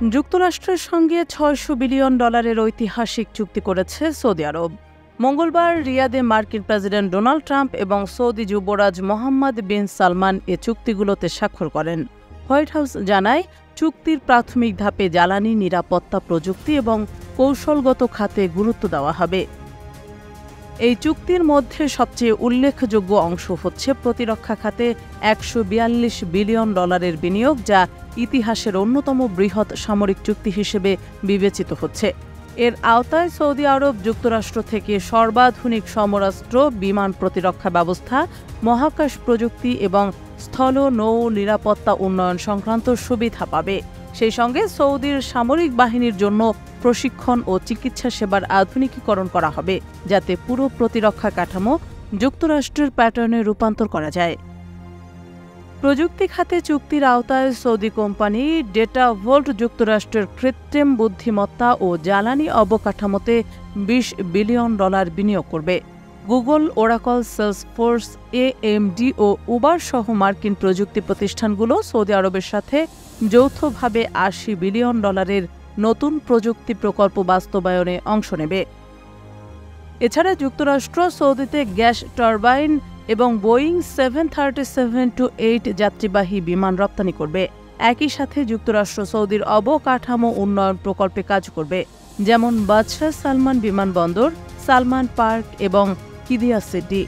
যুক্তরাষ্ট্রের সঙ্গে $600 বিলিয়ন ঐতিহাসিক চুক্তি করেছে সৌদি আরব। মঙ্গলবার রিয়াদে মার্কিন প্রেসিডেন্ট ডোনাল্ড ট্রাম্প এবং সৌদি যুবরাজ মোহাম্মদ বিন সালমান এ চুক্তিগুলোতে স্বাক্ষর করেন। হোয়াইট হাউস জানায়, চুক্তির প্রাথমিক ধাপে জ্বালানি, নিরাপত্তা, প্রযুক্তি এবং কৌশলগত খাতে গুরুত্ব দেওয়া হবে। এই চুক্তির মধ্যে সবচেয়ে উল্লেখযোগ্য অংশ হচ্ছে প্রতিরক্ষা খাতে $142 বিলিয়ন বিনিয়োগ, যা ইতিহাসের অন্যতম বৃহৎ সামরিক চুক্তি হিসেবে বিবেচিত হচ্ছে। এর আওতায় সৌদি আরব যুক্তরাষ্ট্র থেকে সর্বাধুনিক সমরাস্ত্র, বিমান প্রতিরক্ষা ব্যবস্থা, মহাকাশ প্রযুক্তি এবং স্থল নৌ নিরাপত্তা উন্নয়ন সংক্রান্ত সুবিধা পাবে। সেই সঙ্গে সৌদির সামরিক বাহিনীর জন্য প্রশিক্ষণ ও চিকিৎসা সেবার আধুনিকীকরণ করা হবে, যাতে পুরো প্রতিরক্ষা কাঠামো যুক্তরাষ্ট্রের প্যাটার্নে রূপান্তর করা যায়। প্রযুক্তি খাতে চুক্তির আওতায় সৌদি কোম্পানি ডেটাভোল্ট যুক্তরাষ্ট্রের কৃত্রিম বুদ্ধিমত্তা ও জ্বালানি অবকাঠামোতে $20 বিলিয়ন বিনিয়োগ করবে। গুগল, ওরাকল, সেলসফোর্স, AMD ও উবার সহ মার্কিন প্রযুক্তি প্রতিষ্ঠানগুলো সৌদি আরবের সাথে যৌথভাবে $80 বিলিয়ন নতুন প্রযুক্তি প্রকল্প বাস্তবায়নে অংশ নেবে। এছাড়া যুক্তরাষ্ট্র সৌদিতে গ্যাস টারবাইন এবং বোয়িং 737-8 যাত্রীবাহী বিমান রপ্তানি করবে। একই সাথে যুক্তরাষ্ট্র সৌদির অবকাঠামো উন্নয়ন প্রকল্পে কাজ করবে, যেমন বাদশাহ সালমান বিমানবন্দর, সালমান পার্ক এবং কিদিয়া সিটি।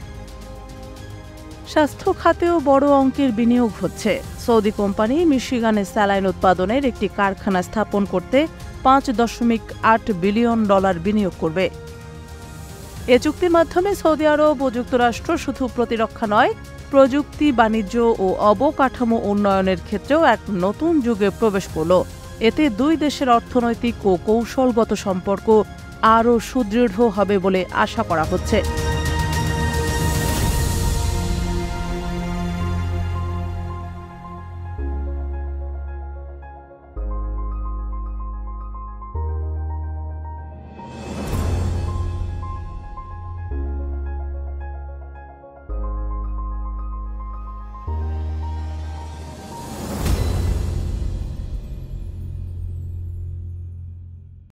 স্বাস্থ্য খাতেও বড় অঙ্কের বিনিয়োগ হচ্ছে। সৌদি কোম্পানি মিশিগানে স্যালাইন উৎপাদনের একটি কারখানা স্থাপন করতে $5.8 বিলিয়ন বিনিয়োগ করবে। এ চুক্তির মাধ্যমে সৌদি আরব ও যুক্তরাষ্ট্র শুধু প্রতিরক্ষা নয়, প্রযুক্তি, বাণিজ্য ও অবকাঠামো উন্নয়নের ক্ষেত্রেও এক নতুন যুগে প্রবেশ করল। এতে দুই দেশের অর্থনৈতিক ও কৌশলগত সম্পর্ক আরও সুদৃঢ় হবে বলে আশা করা হচ্ছে।